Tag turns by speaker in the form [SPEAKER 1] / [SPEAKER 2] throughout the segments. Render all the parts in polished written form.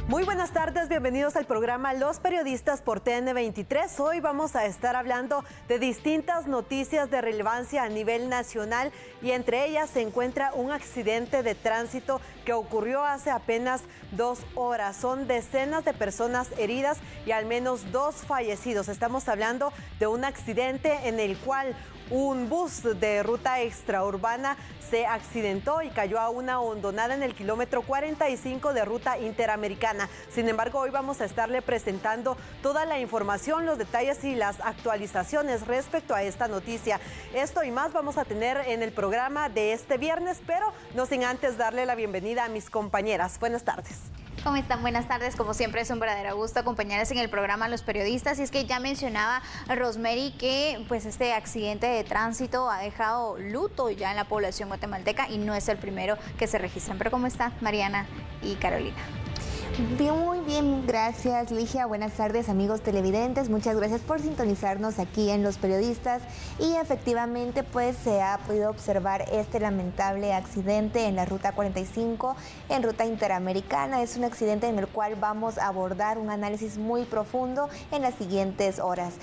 [SPEAKER 1] Muy buenas tardes, bienvenidos al programa Los Periodistas por TN23. Hoy vamos a estar hablando de distintas noticias de relevancia a nivel nacional y entre ellas se encuentra un accidente de tránsito que ocurrió hace apenas 2 horas. Son decenas de personas heridas y al menos 2 fallecidos. Estamos hablando de un accidente en el cual un bus de ruta extraurbana se accidentó y cayó a una hondonada en el kilómetro 45 de ruta interamericana. Sin embargo, hoy vamos a estarle presentando toda la información, los detalles y las actualizaciones respecto a esta noticia. Esto y más vamos a tener en el programa de este viernes, pero no sin antes darle la bienvenida a mis compañeras. Buenas tardes.
[SPEAKER 2] ¿Cómo están? Buenas tardes. Como siempre es un verdadero gusto acompañarles en el programa Los Periodistas. Y es que ya mencionaba Rosemary que pues este accidente de tránsito ha dejado luto ya en la población guatemalteca y no es el primero que se registran. Pero ¿cómo están Mariana y Carolina?
[SPEAKER 3] Bien, muy bien, gracias Ligia. Buenas tardes amigos televidentes, muchas gracias por sintonizarnos aquí en Los Periodistas. Y efectivamente pues se ha podido observar este lamentable accidente en la ruta 45 en ruta interamericana. Es un accidente en el cual vamos a abordar un análisis muy profundo en las siguientes horas.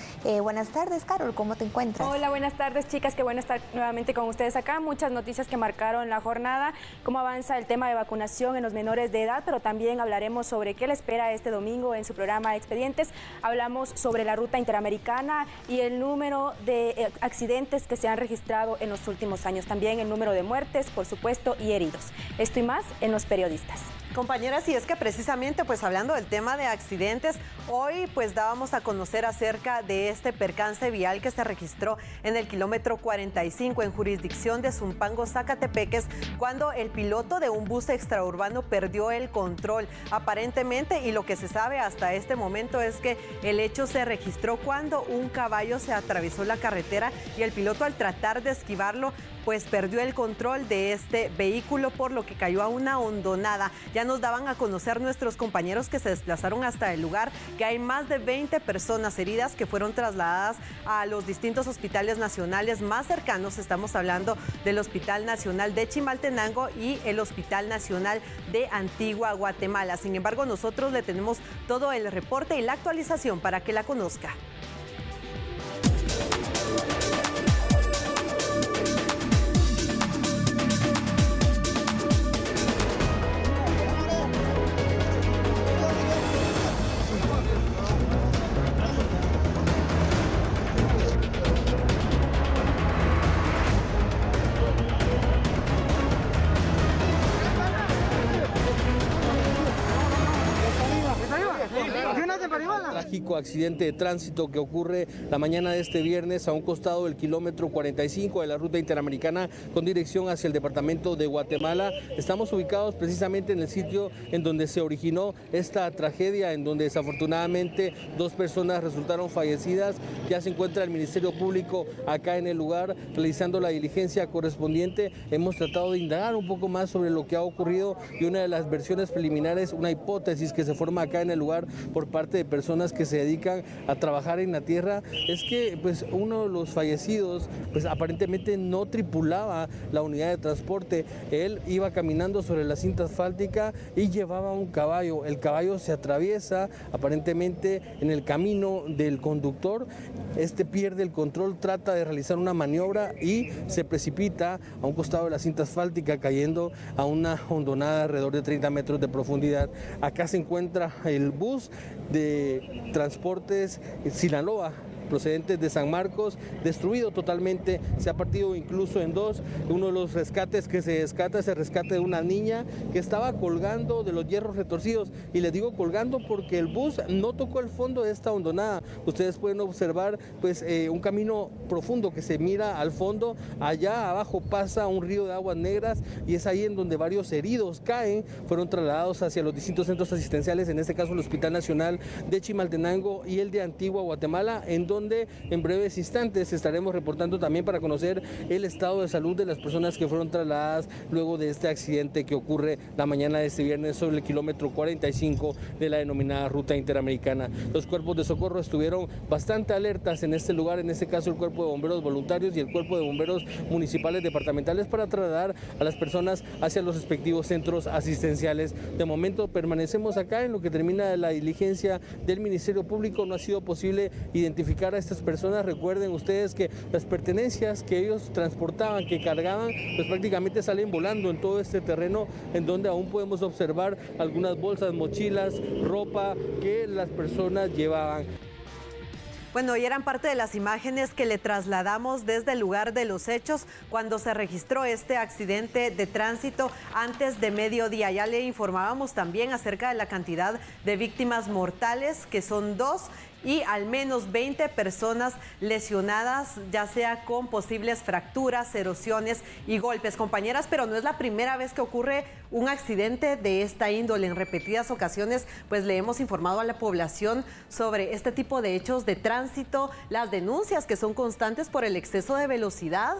[SPEAKER 3] Buenas tardes Carol, ¿cómo te encuentras?
[SPEAKER 4] Hola, buenas tardes chicas, qué bueno estar nuevamente con ustedes acá. Muchas noticias que marcaron la jornada, cómo avanza el tema de vacunación en los menores de edad, pero también hablaremos sobre qué le espera este domingo en su programa Expedientes. Hablamos sobre la ruta interamericana y el número de accidentes que se han registrado en los últimos años. También el número de muertes, por supuesto, y heridos. Esto y más en Los Periodistas.
[SPEAKER 1] Compañeras, y es que precisamente pues hablando del tema de accidentes, hoy pues dábamos a conocer acerca de este percance vial que se registró en el kilómetro 45 en jurisdicción de Zumpango, Zacatepeques, cuando el piloto de un bus extraurbano perdió el control. Aparentemente, y lo que se sabe hasta este momento es que el hecho se registró cuando un caballo se atravesó la carretera y el piloto al tratar de esquivarlo pues perdió el control de este vehículo, por lo que cayó a una hondonada. Ya nos daban a conocer nuestros compañeros que se desplazaron hasta el lugar, que hay más de 20 personas heridas que fueron trasladadas a los distintos hospitales nacionales más cercanos. Estamos hablando del Hospital Nacional de Chimaltenango y el Hospital Nacional de Antigua Guatemala. Sin embargo, nosotros le tenemos todo el reporte y la actualización para que la conozca.
[SPEAKER 5] Trágico accidente de tránsito que ocurre la mañana de este viernes a un costado del kilómetro 45 de la ruta interamericana con dirección hacia el departamento de Guatemala. Estamos ubicados precisamente en el sitio en donde se originó esta tragedia, en donde desafortunadamente 2 personas resultaron fallecidas. Ya se encuentra el Ministerio Público acá en el lugar realizando la diligencia correspondiente. Hemos tratado de indagar un poco más sobre lo que ha ocurrido y una de las versiones preliminares, una hipótesis que se forma acá en el lugar por parte de personas que se dedican a trabajar en la tierra, es que pues uno de los fallecidos pues aparentemente no tripulaba la unidad de transporte. Él iba caminando sobre la cinta asfáltica y llevaba un caballo. El caballo se atraviesa aparentemente en el camino del conductor. Este pierde el control, trata de realizar una maniobra y se precipita a un costado de la cinta asfáltica, cayendo a una hondonada alrededor de 30 metros de profundidad. Acá se encuentra el bus de Transportes Sinaloa, procedentes de San Marcos, destruido totalmente, se ha partido incluso en 2. Uno de los rescates que se rescata es el rescate de una niña que estaba colgando de los hierros retorcidos, y les digo colgando porque el bus no tocó el fondo de esta hondonada. Ustedes pueden observar pues un camino profundo que se mira al fondo. Allá abajo pasa un río de aguas negras y es ahí en donde varios heridos caen, fueron trasladados hacia los distintos centros asistenciales, en este caso el Hospital Nacional de Chimaltenango y el de Antigua Guatemala, en donde donde en breves instantes estaremos reportando también para conocer el estado de salud de las personas que fueron trasladadas luego de este accidente que ocurre la mañana de este viernes sobre el kilómetro 45 de la denominada ruta interamericana. Los cuerpos de socorro estuvieron bastante alertas en este lugar, en este caso el cuerpo de bomberos voluntarios y el cuerpo de bomberos municipales departamentales, para trasladar a las personas hacia los respectivos centros asistenciales. De momento permanecemos acá en lo que termina la diligencia del Ministerio Público. No ha sido posible identificar a estas personas. Recuerden ustedes que las pertenencias que ellos transportaban, que cargaban, pues prácticamente salen volando en todo este terreno, en donde aún podemos observar algunas bolsas, mochilas, ropa que las personas llevaban.
[SPEAKER 1] Bueno, y eran parte de las imágenes que le trasladamos desde el lugar de los hechos cuando se registró este accidente de tránsito antes de mediodía. Ya le informábamos también acerca de la cantidad de víctimas mortales, que son 2, y al menos 20 personas lesionadas, ya sea con posibles fracturas, erosiones y golpes. Compañeras, pero no es la primera vez que ocurre un accidente de esta índole. En repetidas ocasiones, pues le hemos informado a la población sobre este tipo de hechos de tránsito, las denuncias que son constantes por el exceso de velocidad.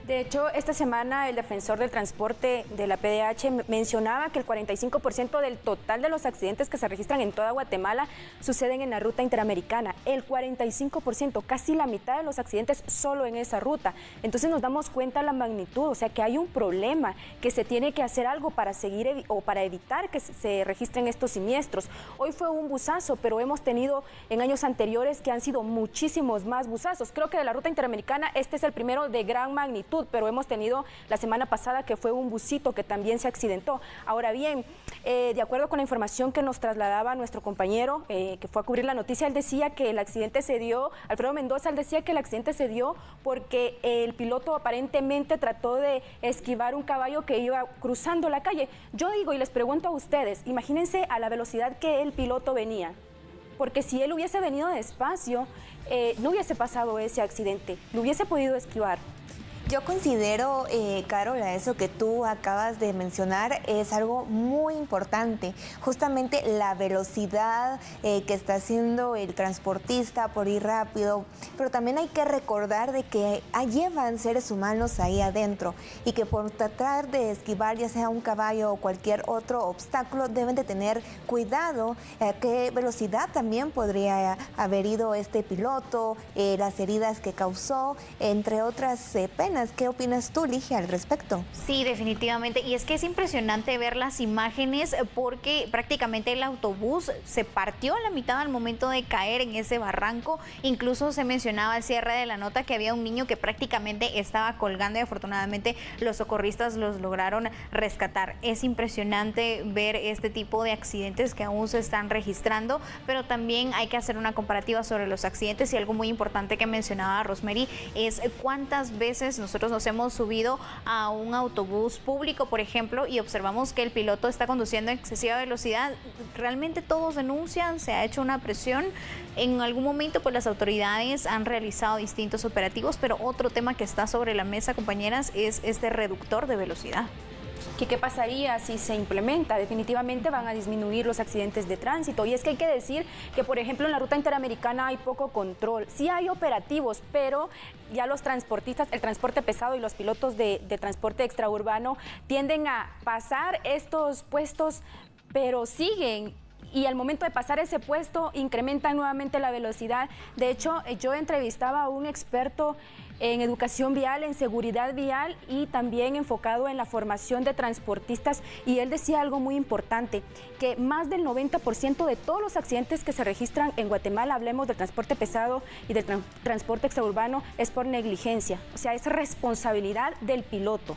[SPEAKER 4] De hecho, esta semana el defensor del transporte de la PDH mencionaba que el 45% del total de los accidentes que se registran en toda Guatemala suceden en la ruta interamericana. El 45%, casi la mitad de los accidentes solo en esa ruta. Entonces nos damos cuenta de la magnitud, o sea que hay un problema, que se tiene que hacer algo para seguir o para evitar que se registren estos siniestros. Hoy fue un buzazo, pero hemos tenido en años anteriores que han sido muchísimos más buzazos. Creo que de la ruta interamericana este es el primero de gran magnitud, pero hemos tenido la semana pasada que fue un busito que también se accidentó. Ahora bien, de acuerdo con la información que nos trasladaba nuestro compañero que fue a cubrir la noticia, él decía que el accidente se dio, Alfredo Mendoza, él decía que el accidente se dio porque el piloto aparentemente trató de esquivar un caballo que iba cruzando la calle. Yo digo y les pregunto a ustedes, imagínense a la velocidad que el piloto venía, porque si él hubiese venido despacio, no hubiese pasado ese accidente, lo hubiese podido esquivar.
[SPEAKER 3] Yo considero, Carola, eso que tú acabas de mencionar es algo muy importante. Justamente la velocidad que está haciendo el transportista por ir rápido, pero también hay que recordar de que llevan seres humanos ahí adentro y que por tratar de esquivar ya sea un caballo o cualquier otro obstáculo deben de tener cuidado qué velocidad también podría haber ido este piloto, las heridas que causó, entre otras penas. ¿Qué opinas tú, Ligia, al respecto?
[SPEAKER 2] Sí, definitivamente. Y es que es impresionante ver las imágenes porque prácticamente el autobús se partió a la mitad al momento de caer en ese barranco. Incluso se mencionaba al cierre de la nota que había un niño que prácticamente estaba colgando y afortunadamente los socorristas los lograron rescatar. Es impresionante ver este tipo de accidentes que aún se están registrando, pero también hay que hacer una comparativa sobre los accidentes, y algo muy importante que mencionaba Rosemary es cuántas veces nosotros nos hemos subido a un autobús público, por ejemplo, y observamos que el piloto está conduciendo a excesiva velocidad. Realmente todos denuncian, se ha hecho una presión. En algún momento pues las autoridades han realizado distintos operativos, pero otro tema que está sobre la mesa, compañeras, es este reductor de velocidad.
[SPEAKER 4] ¿Qué pasaría si se implementa? Definitivamente van a disminuir los accidentes de tránsito. Y es que hay que decir que, por ejemplo, en la ruta interamericana hay poco control. Sí hay operativos, pero ya los transportistas, el transporte pesado y los pilotos de transporte extraurbano tienden a pasar estos puestos, pero siguen. Y al momento de pasar ese puesto, incrementan nuevamente la velocidad. De hecho, yo entrevistaba a un experto en educación vial, en seguridad vial y también enfocado en la formación de transportistas, y él decía algo muy importante, que más del 90% de todos los accidentes que se registran en Guatemala, hablemos del transporte pesado y del transporte extraurbano, es por negligencia, o sea, es responsabilidad del piloto.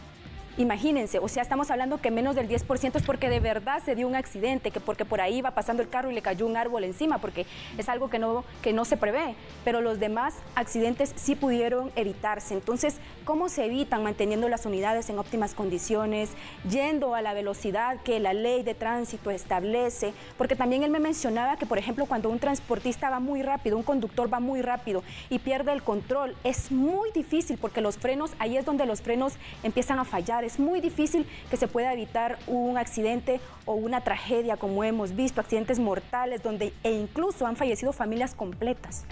[SPEAKER 4] Imagínense, o sea, estamos hablando que menos del 10% es porque de verdad se dio un accidente, que porque por ahí iba pasando el carro y le cayó un árbol encima, porque es algo que no se prevé, pero los demás accidentes sí pudieron evitarse. Entonces, ¿cómo se evitan? Manteniendo las unidades en óptimas condiciones, yendo a la velocidad que la ley de tránsito establece, porque también él me mencionaba que, por ejemplo, cuando un transportista va muy rápido, un conductor va muy rápido y pierde el control, es muy difícil porque los frenos, ahí es donde los frenos empiezan a fallar. Es muy difícil que se pueda evitar un accidente o una tragedia, como hemos visto, accidentes mortales, donde incluso han fallecido familias completas.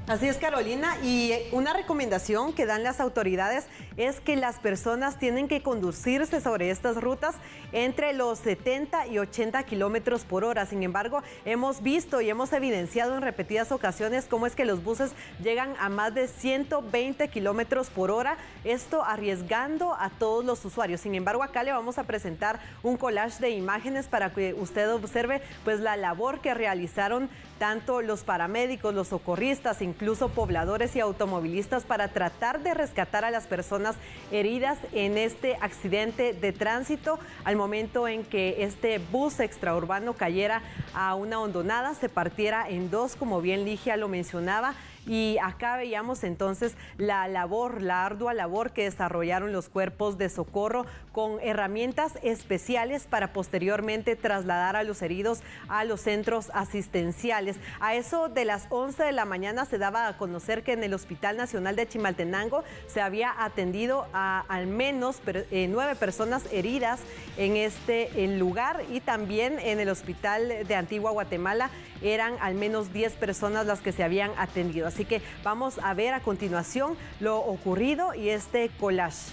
[SPEAKER 1] Así es, Carolina, y una recomendación que dan las autoridades es que las personas tienen que conducirse sobre estas rutas entre los 70 y 80 kilómetros por hora. Sin embargo, hemos visto y hemos evidenciado en repetidas ocasiones cómo es que los buses llegan a más de 120 kilómetros por hora, esto arriesgando a todos los usuarios. Sin embargo, acá le vamos a presentar un collage de imágenes para que usted observe pues la labor que realizaron tanto los paramédicos, los socorristas, incluso pobladores y automovilistas para tratar de rescatar a las personas heridas en este accidente de tránsito al momento en que este bus extraurbano cayera a una hondonada, se partiera en dos, como bien Ligia lo mencionaba. Y acá veíamos entonces la ardua labor que desarrollaron los cuerpos de socorro con herramientas especiales para posteriormente trasladar a los heridos a los centros asistenciales. A eso de las 11 de la mañana se daba a conocer que en el Hospital Nacional de Chimaltenango se había atendido a al menos 9 personas heridas en este lugar, y también en el Hospital de Antigua Guatemala eran al menos 10 personas las que se habían atendido. Así que vamos a ver a continuación lo ocurrido y este collage.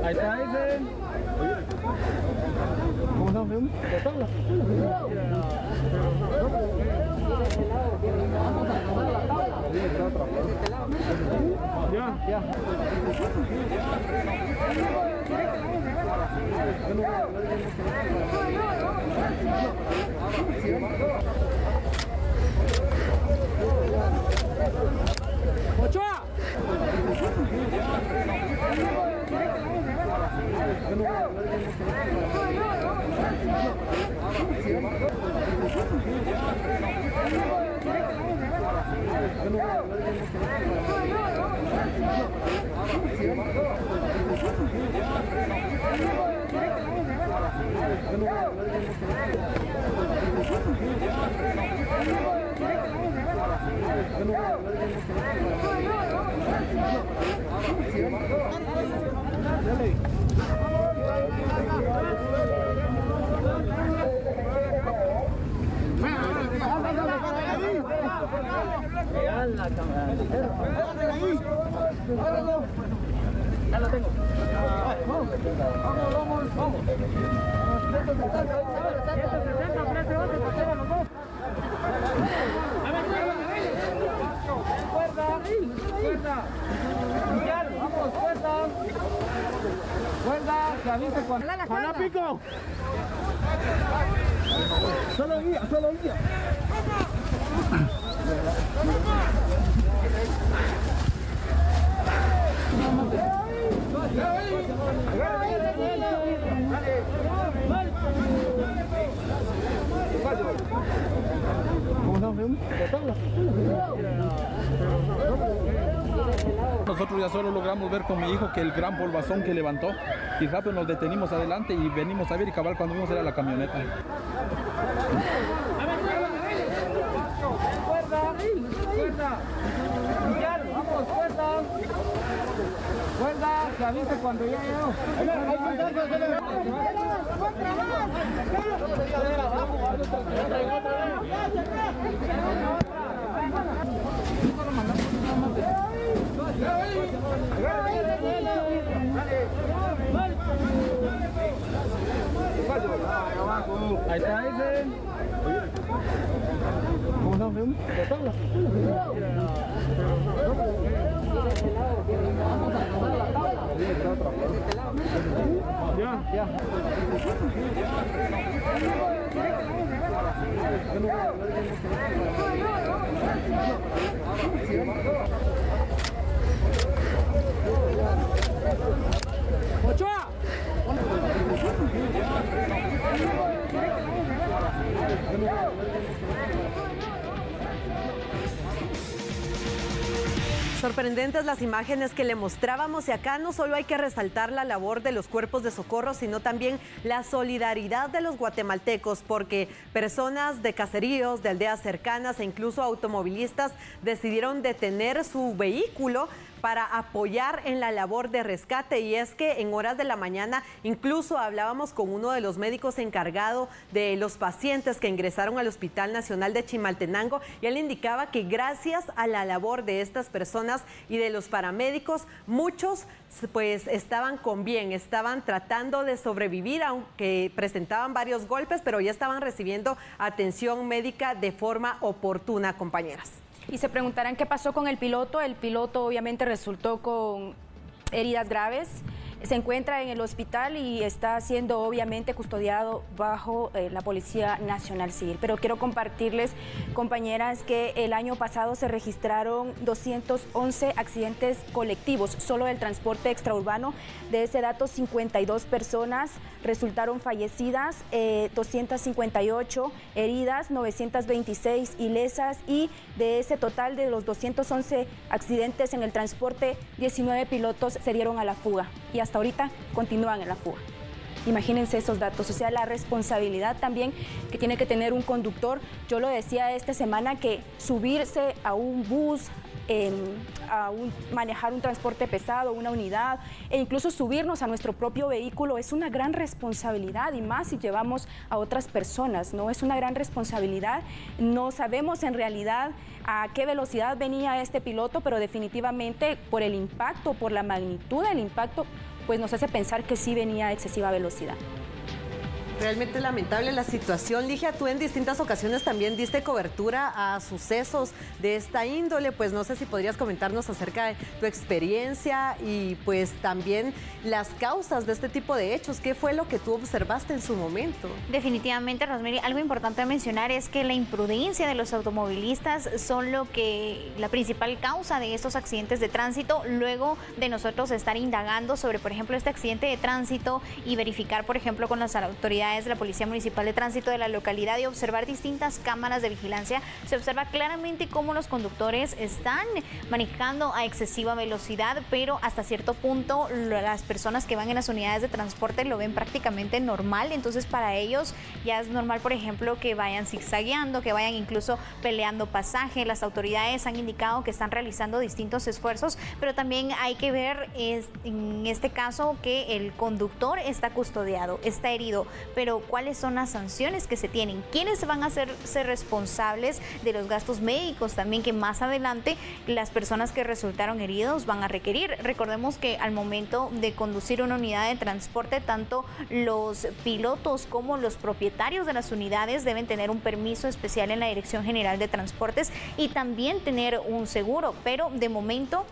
[SPEAKER 6] Ahí está ese. ¿Cómo estamos, Fem? Ya. ¡Ochoa! Ya lo tengo. Vamos. Cuerda, que avise cuando... ¡Juana Pico! Solo guía. ¿Cómo estamos, Fem? Nosotros ya solo logramos ver con mi hijo que el gran polvazón que levantó, y rápido nos detenimos adelante y venimos a ver, y cabal cuando vimos era la camioneta. Cuerda, que avise cuando ya llegó. Ahí está ese. ¿Cómo estamos, Fem? Ya. ¡Ochoa!
[SPEAKER 1] Sorprendentes las imágenes que le mostrábamos, y acá no solo hay que resaltar la labor de los cuerpos de socorro, sino también la solidaridad de los guatemaltecos, porque personas de caseríos, de aldeas cercanas e incluso automovilistas decidieron detener su vehículo para apoyar en la labor de rescate. Y es que en horas de la mañana incluso hablábamos con uno de los médicos encargado de los pacientes que ingresaron al Hospital Nacional de Chimaltenango, y él indicaba que gracias a la labor de estas personas y de los paramédicos, muchos pues estaban con bien, estaban tratando de sobrevivir, aunque presentaban varios golpes, pero ya estaban recibiendo atención médica de forma oportuna, compañeras.
[SPEAKER 4] Y se preguntarán qué pasó con el piloto. El piloto obviamente resultó con heridas graves. Se encuentra en el hospital y está siendo obviamente custodiado bajo la Policía Nacional Civil. Pero quiero compartirles, compañeras, que el año pasado se registraron 211 accidentes colectivos, solo del transporte extraurbano. De ese dato, 52 personas resultaron fallecidas, 258 heridas, 926 ilesas, y de ese total de los 211 accidentes en el transporte, 19 pilotos se dieron a la fuga y hasta ahorita continúan en la fuga. Imagínense esos datos, o sea, la responsabilidad también que tiene que tener un conductor. Yo lo decía esta semana, que subirse a un bus, manejar un transporte pesado, una unidad, e incluso subirnos a nuestro propio vehículo es una gran responsabilidad, y más si llevamos a otras personas, ¿no? Es una gran responsabilidad. No sabemos en realidad a qué velocidad venía este piloto, pero definitivamente por el impacto, por la magnitud del impacto, pues nos hace pensar que sí venía a excesiva velocidad.
[SPEAKER 1] Realmente lamentable la situación. Ligia, tú en distintas ocasiones también diste cobertura a sucesos de esta índole, pues no sé si podrías comentarnos acerca de tu experiencia y pues también las causas de este tipo de hechos. ¿Qué fue lo que tú observaste en su momento?
[SPEAKER 2] Definitivamente, Rosemary, algo importante a mencionar es que la imprudencia de los automovilistas son la principal causa de estos accidentes de tránsito. Luego de nosotros estar indagando sobre, por ejemplo, este accidente de tránsito y verificar, por ejemplo, con las autoridades de la Policía Municipal de Tránsito de la localidad y observar distintas cámaras de vigilancia, se observa claramente cómo los conductores están manejando a excesiva velocidad, pero hasta cierto punto las personas que van en las unidades de transporte lo ven prácticamente normal. Entonces para ellos ya es normal, por ejemplo, que vayan zigzagueando, que vayan incluso peleando pasaje. Las autoridades han indicado que están realizando distintos esfuerzos, pero también hay que ver en este caso que el conductor está custodiado, está herido, pero ¿cuáles son las sanciones que se tienen? ¿Quiénes van a ser responsables de los gastos médicos también, que más adelante las personas que resultaron heridos van a requerir? Recordemos que al momento de conducir una unidad de transporte, tanto los pilotos como los propietarios de las unidades deben tener un permiso especial en la Dirección General de Transportes y también tener un seguro, pero de momento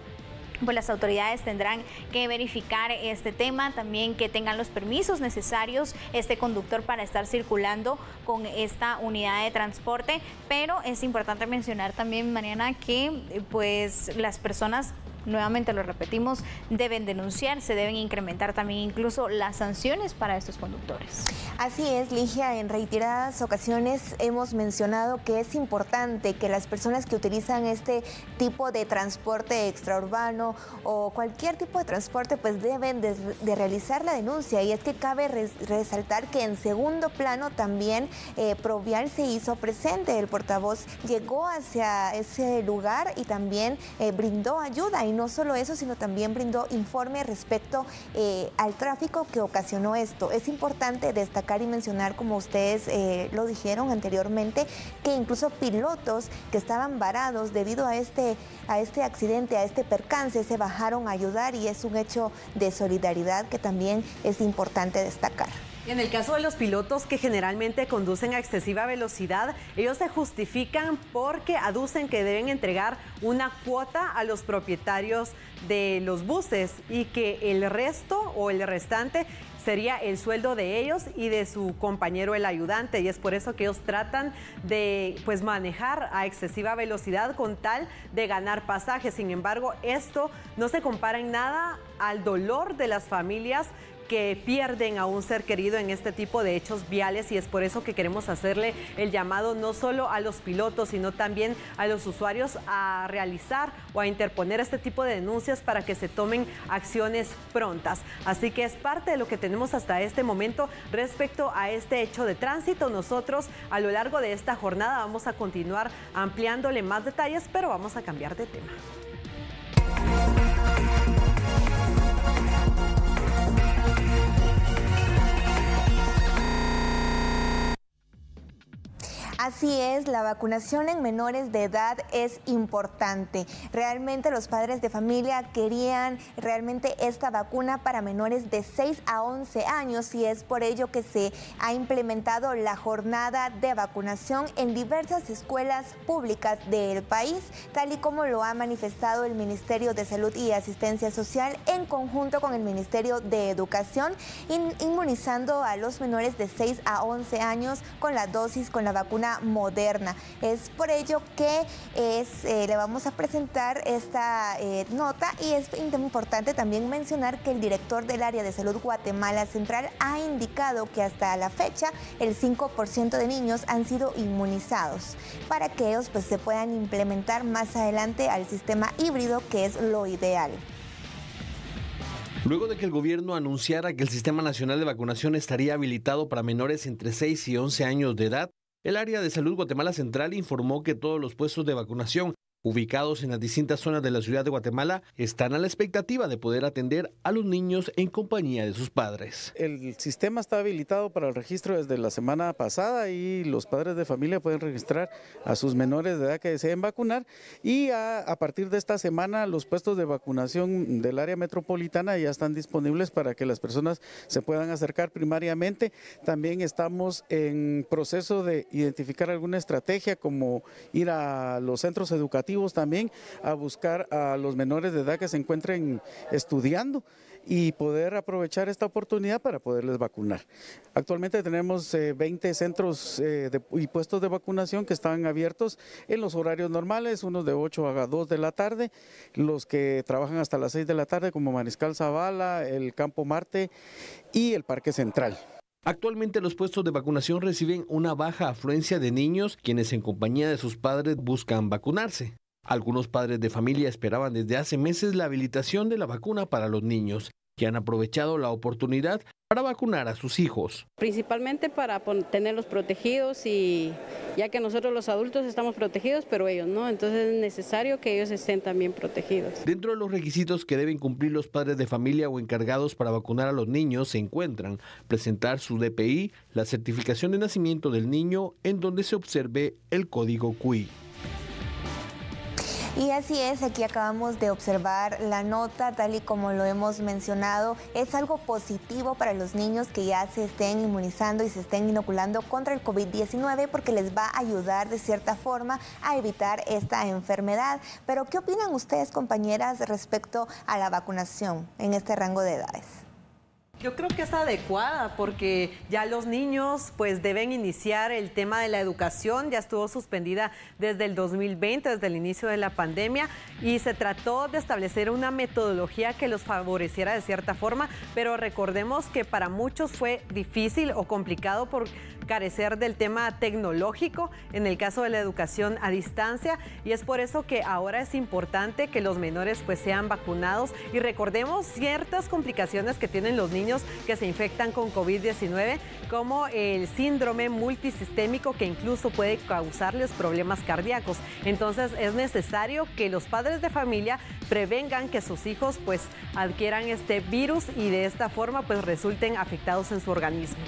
[SPEAKER 2] pues las autoridades tendrán que verificar este tema, también que tengan los permisos necesarios este conductor para estar circulando con esta unidad de transporte. Pero es importante mencionar también, Mariana, que pues las personas, nuevamente lo repetimos, deben denunciar, se deben incrementar también incluso las sanciones para estos conductores.
[SPEAKER 3] Así es, Ligia, en reiteradas ocasiones hemos mencionado que es importante que las personas que utilizan este tipo de transporte extraurbano o cualquier tipo de transporte pues deben de realizar la denuncia, y es que cabe resaltar que en segundo plano también Provial se hizo presente. El portavoz llegó hacia ese lugar y también brindó ayuda, y no solo eso, sino también brindó informe respecto al tráfico que ocasionó esto. Es importante destacar y mencionar, como ustedes lo dijeron anteriormente, que incluso pilotos que estaban varados debido a este accidente, a este percance, se bajaron a ayudar, y es un hecho de solidaridad que también es importante destacar.
[SPEAKER 1] En el caso de los pilotos que generalmente conducen a excesiva velocidad, ellos se justifican porque aducen que deben entregar una cuota a los propietarios de los buses y que el resto o el restante sería el sueldo de ellos y de su compañero el ayudante, y es por eso que ellos tratan de pues manejar a excesiva velocidad con tal de ganar pasajes. Sin embargo, esto no se compara en nada al dolor de las familias que pierden a un ser querido en este tipo de hechos viales, y es por eso que queremos hacerle el llamado no solo a los pilotos, sino también a los usuarios a realizar o a interponer este tipo de denuncias para que se tomen acciones prontas. Así que es parte de lo que tenemos hasta este momento respecto a este hecho de tránsito. Nosotros a lo largo de esta jornada vamos a continuar ampliándole más detalles, pero vamos a cambiar de tema.
[SPEAKER 3] Así es, la vacunación en menores de edad es importante. Realmente los padres de familia querían realmente esta vacuna para menores de 6 a 11 años y es por ello que se ha implementado la jornada de vacunación en diversas escuelas públicas del país, tal y como lo ha manifestado el Ministerio de Salud y Asistencia Social en conjunto con el Ministerio de Educación, inmunizando a los menores de 6 a 11 años con la vacuna Moderna. Es por ello que le vamos a presentar esta nota, y es importante también mencionar que el director del área de salud Guatemala Central ha indicado que hasta la fecha el 5% de niños han sido inmunizados para que ellos pues se puedan implementar más adelante al sistema híbrido, que es lo ideal.
[SPEAKER 5] Luego de que el gobierno anunciara que el Sistema Nacional de Vacunación estaría habilitado para menores entre 6 y 11 años de edad, el área de salud Guatemala Central informó que todos los puestos de vacunación ubicados en las distintas zonas de la ciudad de Guatemala están a la expectativa de poder atender a los niños en compañía de sus padres.
[SPEAKER 7] El sistema está habilitado para el registro desde la semana pasada y los padres de familia pueden registrar a sus menores de edad que deseen vacunar, y a partir de esta semana los puestos de vacunación del área metropolitana ya están disponibles para que las personas se puedan acercar primariamente. También estamos en proceso de identificar alguna estrategia, como ir a los centros educativos también a buscar a los menores de edad que se encuentren estudiando y poder aprovechar esta oportunidad para poderles vacunar. Actualmente tenemos 20 centros y puestos de vacunación que están abiertos en los horarios normales, unos de 8 a 2 de la tarde, los que trabajan hasta las 6 de la tarde como Mariscal Zavala, el Campo Marte y el Parque Central.
[SPEAKER 5] Actualmente los puestos de vacunación reciben una baja afluencia de niños quienes en compañía de sus padres buscan vacunarse. Algunos padres de familia esperaban desde hace meses la habilitación de la vacuna para los niños, que han aprovechado la oportunidad para vacunar a sus hijos.
[SPEAKER 8] Principalmente para tenerlos protegidos, y ya que nosotros los adultos estamos protegidos, pero ellos no, entonces es necesario que ellos estén también protegidos.
[SPEAKER 5] Dentro de los requisitos que deben cumplir los padres de familia o encargados para vacunar a los niños se encuentran presentar su DPI, la certificación de nacimiento del niño en donde se observe el código QI.
[SPEAKER 3] Y así es, aquí acabamos de observar la nota, tal y como lo hemos mencionado, es algo positivo para los niños que ya se estén inmunizando y se estén inoculando contra el COVID-19, porque les va a ayudar de cierta forma a evitar esta enfermedad. Pero, ¿qué opinan ustedes, compañeras, respecto a la vacunación en este rango de edades?
[SPEAKER 1] Yo creo que es adecuada porque ya los niños pues deben iniciar el tema de la educación. Ya estuvo suspendida desde el 2020, desde el inicio de la pandemia, y se trató de establecer una metodología que los favoreciera de cierta forma, pero recordemos que para muchos fue difícil o complicado por carecer del tema tecnológico en el caso de la educación a distancia, y es por eso que ahora es importante que los menores pues sean vacunados. Y recordemos ciertas complicaciones que tienen los niños que se infectan con COVID-19, como el síndrome multisistémico, que incluso puede causarles problemas cardíacos. Entonces es necesario que los padres de familia prevengan que sus hijos pues adquieran este virus y de esta forma pues resulten afectados en su organismo.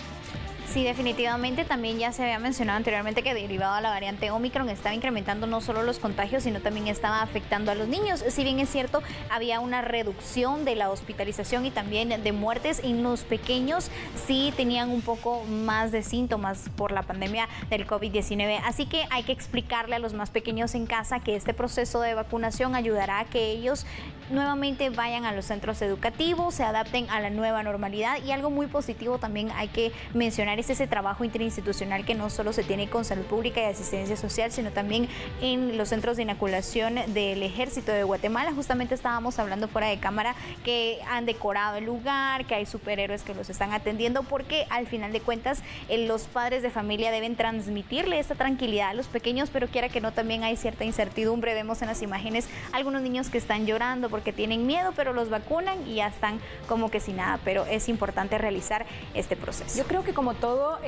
[SPEAKER 2] Sí, definitivamente también ya se había mencionado anteriormente que derivado a la variante Omicron estaba incrementando no solo los contagios, sino también estaba afectando a los niños. Si bien es cierto, había una reducción de la hospitalización y también de muertes, en los pequeños sí tenían un poco más de síntomas por la pandemia del COVID-19. Así que hay que explicarle a los más pequeños en casa que este proceso de vacunación ayudará a que ellos nuevamente vayan a los centros educativos, se adapten a la nueva normalidad. Y algo muy positivo también hay que mencionar es ese trabajo interinstitucional que no solo se tiene con salud pública y asistencia social, sino también en los centros de inoculación del Ejército de Guatemala. Justamente estábamos hablando fuera de cámara que han decorado el lugar, que hay superhéroes que los están atendiendo, porque al final de cuentas los padres de familia deben transmitirle esta tranquilidad a los pequeños, pero quiera que no, también hay cierta incertidumbre. Vemos en las imágenes algunos niños que están llorando porque tienen miedo, pero los vacunan y ya están como que sin nada, pero es importante realizar este proceso.
[SPEAKER 4] Yo creo que como todo,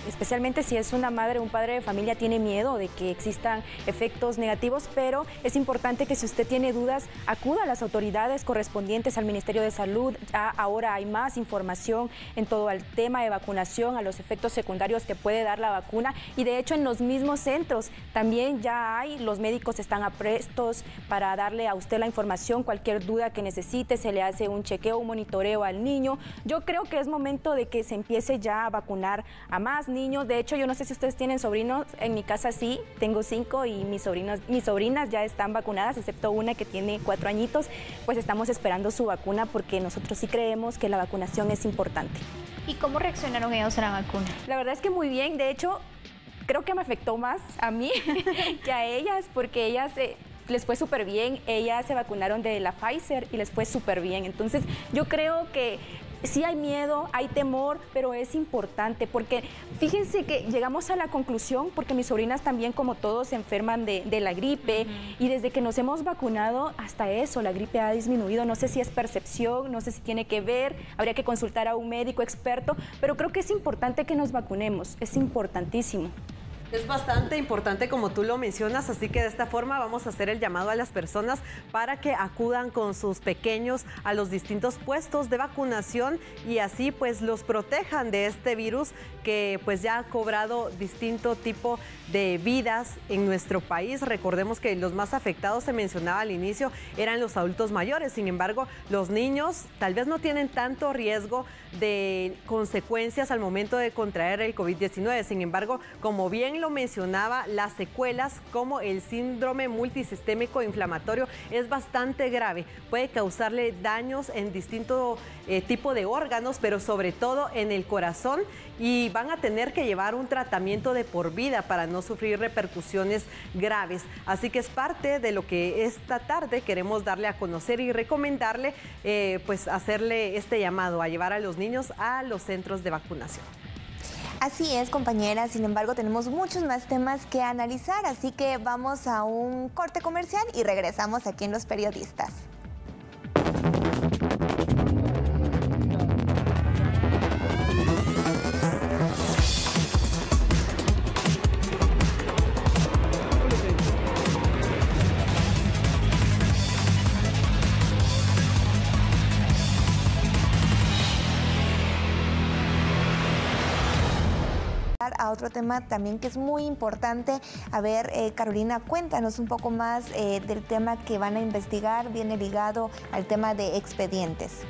[SPEAKER 4] especialmente si es una madre o un padre de familia, tiene miedo de que existan efectos negativos, pero es importante que si usted tiene dudas, acuda a las autoridades correspondientes, al Ministerio de Salud. Ya ahora hay más información en todo el tema de vacunación, a los efectos secundarios que puede dar la vacuna, y de hecho en los mismos centros también ya hay, los médicos están aprestos para darle a usted la información, cualquier duda que necesite, se le hace un chequeo, un monitoreo al niño. Yo creo que es momento de que se empiece ya a vacunar a más niños. De hecho, yo no sé si ustedes tienen sobrinos, en mi casa sí, tengo 5 y mis sobrinas ya están vacunadas, excepto una que tiene 4 añitos, pues estamos esperando su vacuna porque nosotros sí creemos que la vacunación es importante.
[SPEAKER 2] ¿Y cómo reaccionaron ellos a la vacuna?
[SPEAKER 4] La verdad es que muy bien, de hecho, creo que me afectó más a mí que a ellas, porque ellas les fue súper bien, ellas se vacunaron de la Pfizer y les fue súper bien. Entonces, yo creo que sí hay miedo, hay temor, pero es importante porque fíjense que llegamos a la conclusión, porque mis sobrinas también, como todos, se enferman de la gripe, y desde que nos hemos vacunado hasta eso, la gripe ha disminuido. No sé si es percepción, no sé si tiene que ver, habría que consultar a un médico experto, pero creo que es importante que nos vacunemos, es importantísimo.
[SPEAKER 1] Es bastante importante, como tú lo mencionas, así que de esta forma vamos a hacer el llamado a las personas para que acudan con sus pequeños a los distintos puestos de vacunación y así pues los protejan de este virus que pues ya ha cobrado distinto tipo de vidas en nuestro país. Recordemos que los más afectados, se mencionaba al inicio, eran los adultos mayores. Sin embargo, los niños tal vez no tienen tanto riesgo de consecuencias al momento de contraer el COVID-19. Sin embargo, como bien lo mencionaba, las secuelas como el síndrome multisistémico inflamatorio es bastante grave. Puede causarle daños en distinto tipo de órganos, pero sobre todo en el corazón, y van a tener que llevar un tratamiento de por vida para no sufrir repercusiones graves. Así que es parte de lo que esta tarde queremos darle a conocer y recomendarle, pues hacerle este llamado a llevar a los niños a los centros de vacunación.
[SPEAKER 3] Así es, compañeras. Sin embargo, tenemos muchos más temas que analizar, así que vamos a un corte comercial y regresamos aquí en Los Periodistas. A otro tema también que es muy importante. A ver, Carolina, cuéntanos un poco más del tema que van a investigar, viene ligado al tema de expedientes.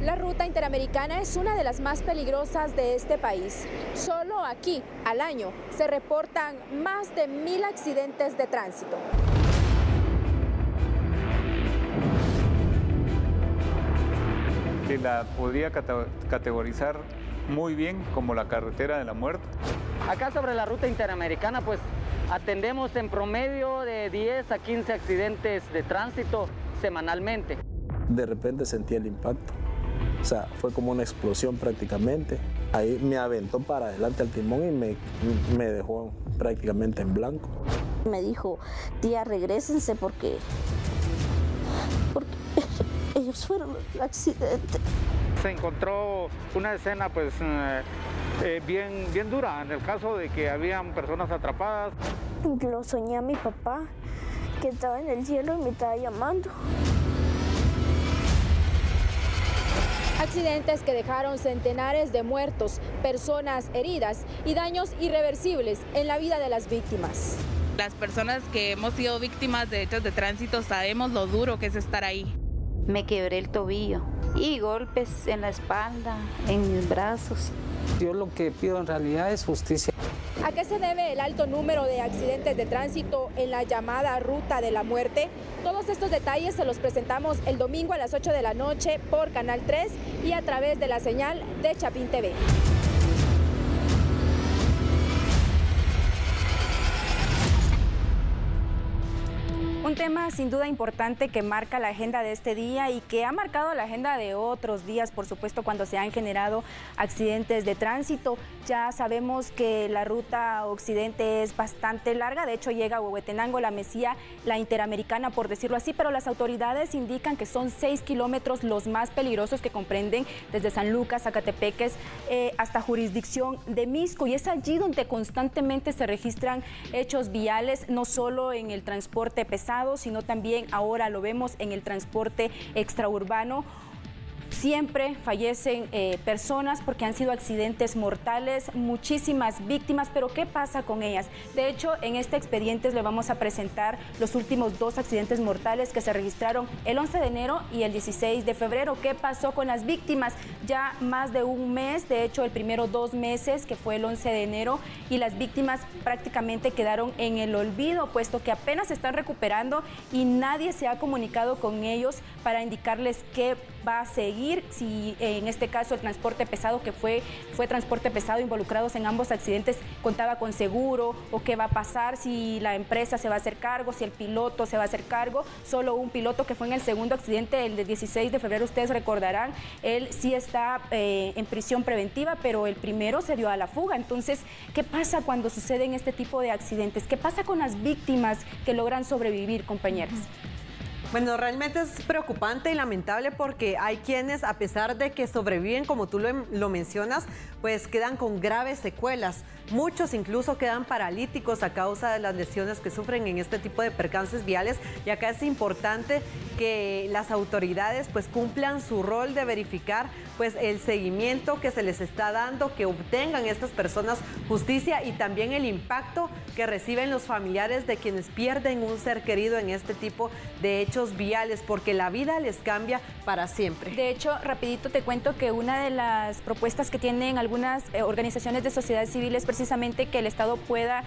[SPEAKER 9] La ruta interamericana es una de las más peligrosas de este país. Solo aquí, al año, se reportan más de 1000 accidentes de tránsito.
[SPEAKER 10] Que la podría categorizar muy bien como la carretera de la muerte.
[SPEAKER 11] Acá sobre la ruta interamericana, pues atendemos en promedio de 10 a 15 accidentes de tránsito semanalmente.
[SPEAKER 12] De repente sentí el impacto. O sea, fue como una explosión prácticamente. Ahí me aventó para adelante el timón y me dejó prácticamente en blanco.
[SPEAKER 13] Me dijo, tía, regrésense porque ellos fueron el accidente.
[SPEAKER 14] Se encontró una escena pues bien dura, en el caso de que habían personas atrapadas.
[SPEAKER 13] Lo soñé a mi papá, que estaba en el cielo y me estaba llamando.
[SPEAKER 9] Accidentes que dejaron centenares de muertos, personas heridas y daños irreversibles en la vida de las víctimas.
[SPEAKER 15] Las personas que hemos sido víctimas de hechos de tránsito sabemos lo duro que es estar ahí.
[SPEAKER 16] Me quebré el tobillo y golpes en la espalda, en mis brazos.
[SPEAKER 17] Yo lo que pido en realidad es justicia.
[SPEAKER 9] ¿A qué se debe el alto número de accidentes de tránsito en la llamada Ruta de la Muerte? Todos estos detalles se los presentamos el domingo a las 8 de la noche por Canal 3 y a través de la señal de Chapín TV.
[SPEAKER 4] Un tema sin duda importante que marca la agenda de este día y que ha marcado la agenda de otros días, por supuesto, cuando se han generado accidentes de tránsito. Ya sabemos que la ruta occidente es bastante larga, de hecho llega a Huehuetenango, La Mesía, la Interamericana, por decirlo así, pero las autoridades indican que son 6 kilómetros los más peligrosos, que comprenden desde San Lucas, Zacatepeques, hasta jurisdicción de Misco, y es allí donde constantemente se registran hechos viales, no solo en el transporte pesado, sino también ahora lo vemos en el transporte extraurbano. Siempre fallecen personas porque han sido accidentes mortales, muchísimas víctimas, pero ¿qué pasa con ellas? De hecho, en este expediente le vamos a presentar los últimos 2 accidentes mortales que se registraron el 11 de enero y el 16 de febrero. ¿Qué pasó con las víctimas? Ya más de un mes, de hecho el primero 2 meses, que fue el 11 de enero, y las víctimas prácticamente quedaron en el olvido, puesto que apenas se están recuperando y nadie se ha comunicado con ellos para indicarles qué va a seguir, si en este caso el transporte pesado, que fue transporte pesado, involucrados en ambos accidentes, contaba con seguro, o qué va a pasar, si la empresa se va a hacer cargo, si el piloto se va a hacer cargo. Solo un piloto, que fue en el segundo accidente, el del 16 de febrero, ustedes recordarán, él sí está en prisión preventiva, pero el primero se dio a la fuga. Entonces, ¿qué pasa cuando suceden este tipo de accidentes? ¿Qué pasa con las víctimas que logran sobrevivir, compañeras?
[SPEAKER 1] Bueno, realmente es preocupante y lamentable porque hay quienes, a pesar de que sobreviven, como tú lo mencionas, pues quedan con graves secuelas. Muchos incluso quedan paralíticos a causa de las lesiones que sufren en este tipo de percances viales, y acá es importante que las autoridades pues cumplan su rol de verificar pues el seguimiento que se les está dando, que obtengan estas personas justicia, y también el impacto que reciben los familiares de quienes pierden un ser querido en este tipo de hechos viales, porque la vida les cambia para siempre.
[SPEAKER 4] De hecho, rapidito te cuento que una de las propuestas que tienen algunas organizaciones de sociedad civil es precisamente que el Estado pueda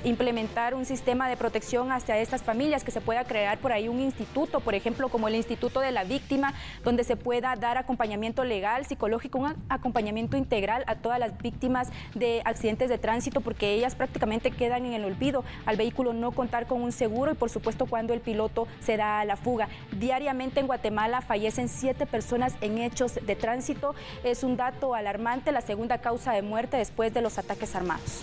[SPEAKER 4] implementar un sistema de protección hacia estas familias, que se pueda crear por ahí un instituto, por ejemplo, como el Instituto de la Víctima, donde se pueda dar acompañamiento legal, psicológico, un acompañamiento integral a todas las víctimas de accidentes de tránsito, porque ellas prácticamente quedan en el olvido al vehículo no contar con un seguro, y por supuesto cuando el piloto se da a la fuga. Diariamente en Guatemala fallecen 7 personas en hechos de tránsito. Es un dato alarmante, la segunda causa de muerte después de los ataques armados.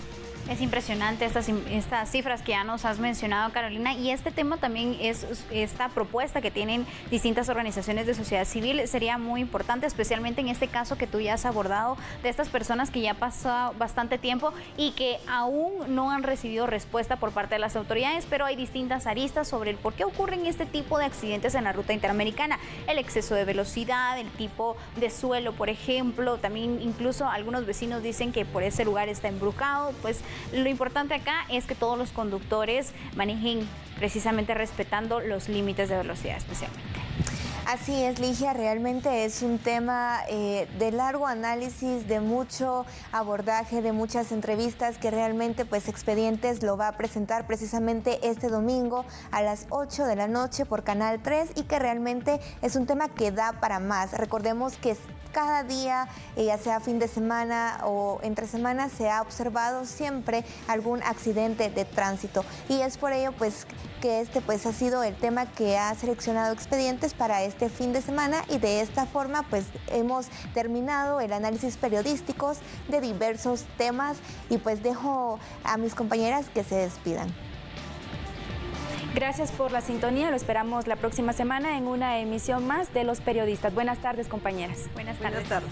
[SPEAKER 2] Es impresionante estas cifras que ya nos has mencionado, Carolina, y este tema también es esta propuesta que tienen distintas organizaciones de sociedad civil. Sería muy importante, especialmente en este caso que tú ya has abordado, de estas personas que ya pasó bastante tiempo y que aún no han recibido respuesta por parte de las autoridades, pero hay distintas aristas sobre el por qué ocurren este tipo de accidentes en la ruta interamericana. El exceso de velocidad, el tipo de suelo, por ejemplo, también incluso algunos vecinos dicen que por ese lugar está embrujado. Pues lo importante acá es que todos los conductores manejen precisamente respetando los límites de velocidad especialmente.
[SPEAKER 3] Así es, Ligia, realmente es un tema de largo análisis, de mucho abordaje, de muchas entrevistas, que realmente pues Expedientes lo va a presentar precisamente este domingo a las 8 de la noche por Canal 3, y que realmente es un tema que da para más. Recordemos que cada día, ya sea fin de semana o entre semanas, se ha observado siempre algún accidente de tránsito, y es por ello pues que este pues ha sido el tema que ha seleccionado Expedientes para este fin de semana, y de esta forma pues hemos terminado el análisis periodísticos de diversos temas, y pues dejo a mis compañeras que se despidan.
[SPEAKER 4] Gracias por la sintonía, lo esperamos la próxima semana en una emisión más de Los Periodistas. Buenas tardes, compañeras.
[SPEAKER 2] Buenas tardes.
[SPEAKER 1] Buenas tardes.